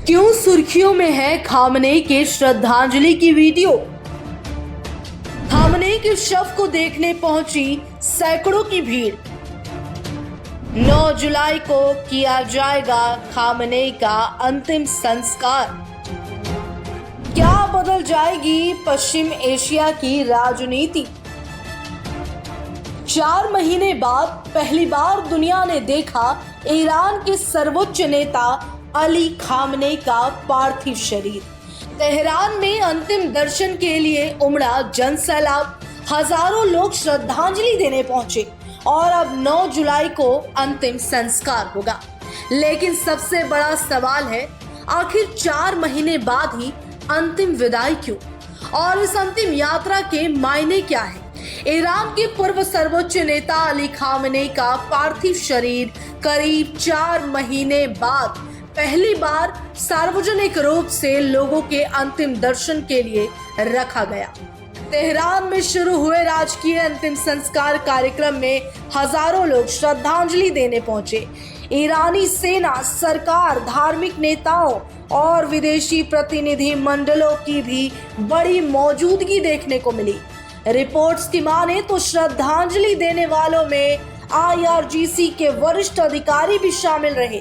क्यों सुर्खियों में है खामनेई के श्रद्धांजलि की वीडियो। खामनेई के शव को देखने पहुंची सैकड़ों की भीड़। 9 जुलाई को किया जाएगा खामनेई का अंतिम संस्कार। क्या बदल जाएगी पश्चिम एशिया की राजनीति। 4 महीने बाद पहली बार दुनिया ने देखा ईरान के सर्वोच्च नेता अली खामनेई का पार्थिव शरीर। तेहरान में अंतिम दर्शन के लिए उमड़ा जनसैलाब। हजारों लोग श्रद्धांजलि देने पहुंचे और अब 9 जुलाई को अंतिम संस्कार होगा। लेकिन सबसे बड़ा सवाल है, आखिर 4 महीने बाद ही अंतिम विदाई क्यों, और इस अंतिम यात्रा के मायने क्या है। ईरान के पूर्व सर्वोच्च नेता अली खामनेई का पार्थिव शरीर करीब 4 महीने बाद पहली बार सार्वजनिक रूप से लोगों के अंतिम दर्शन के लिए रखा गया। तेहरान में शुरू हुए राजकीय अंतिम संस्कार कार्यक्रम में हजारों लोग श्रद्धांजलि देने पहुंचे। ईरानी सेना, सरकार, धार्मिक नेताओं और विदेशी प्रतिनिधि मंडलों की भी बड़ी मौजूदगी देखने को मिली। रिपोर्ट्स की माने तो श्रद्धांजलि देने वालों में IRGC के वरिष्ठ अधिकारी भी शामिल रहे।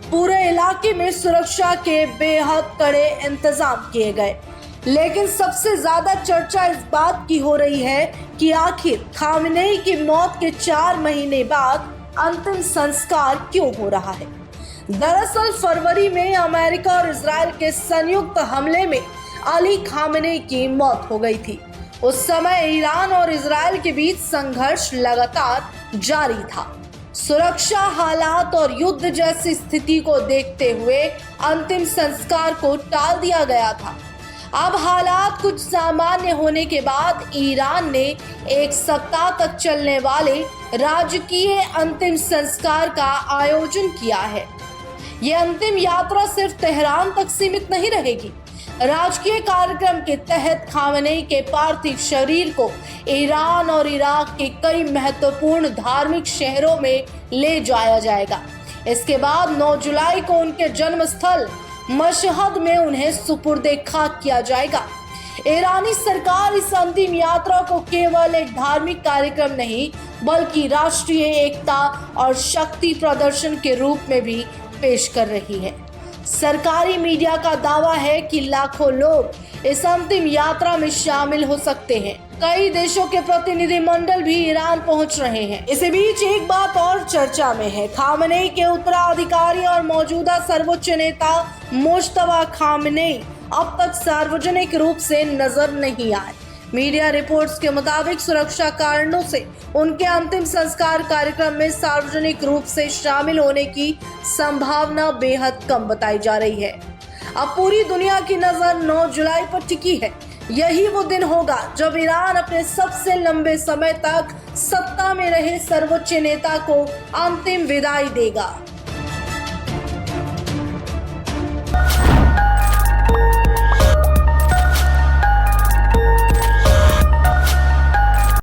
पूरे इलाके में सुरक्षा के बेहद कड़े इंतजाम किए गए। लेकिन सबसे ज्यादा चर्चा इस बात की हो रही है कि आखिर खामनेई की मौत के 4 महीने बाद अंतिम संस्कार क्यों हो रहा है। दरअसल फरवरी में अमेरिका और इजराइल के संयुक्त हमले में अली खामनेई की मौत हो गई थी। उस समय ईरान और इजराइल के बीच संघर्ष लगातार जारी था। सुरक्षा हालात और युद्ध जैसी स्थिति को देखते हुए अंतिम संस्कार को टाल दिया गया था। अब हालात कुछ सामान्य होने के बाद ईरान ने 1 सप्ताह तक चलने वाले राजकीय अंतिम संस्कार का आयोजन किया है। यह अंतिम यात्रा सिर्फ तेहरान तक सीमित नहीं रहेगी। राजकीय कार्यक्रम के तहत खामनेई के पार्थिव शरीर को ईरान और इराक के कई महत्वपूर्ण धार्मिक शहरों में ले जाया जाएगा। इसके बाद 9 जुलाई को उनके जन्म स्थल मशहद में उन्हें सुपुर्दे खाक किया जाएगा। ईरानी सरकार इस अंतिम यात्रा को केवल एक धार्मिक कार्यक्रम नहीं, बल्कि राष्ट्रीय एकता और शक्ति प्रदर्शन के रूप में भी पेश कर रही है। सरकारी मीडिया का दावा है कि लाखों लोग इस अंतिम यात्रा में शामिल हो सकते हैं। कई देशों के प्रतिनिधिमंडल भी ईरान पहुंच रहे हैं। इसी बीच एक बात और चर्चा में है। खामनेई के उत्तराधिकारी और मौजूदा सर्वोच्च नेता मुश्तबा खामनेई अब तक सार्वजनिक रूप से नजर नहीं आए। मीडिया रिपोर्ट्स के मुताबिक सुरक्षा कारणों से उनके अंतिम संस्कार कार्यक्रम में सार्वजनिक रूप से शामिल होने की संभावना बेहद कम बताई जा रही है। अब पूरी दुनिया की नजर 9 जुलाई पर टिकी है। यही वो दिन होगा जब ईरान अपने सबसे लंबे समय तक सत्ता में रहे सर्वोच्च नेता को अंतिम विदाई देगा।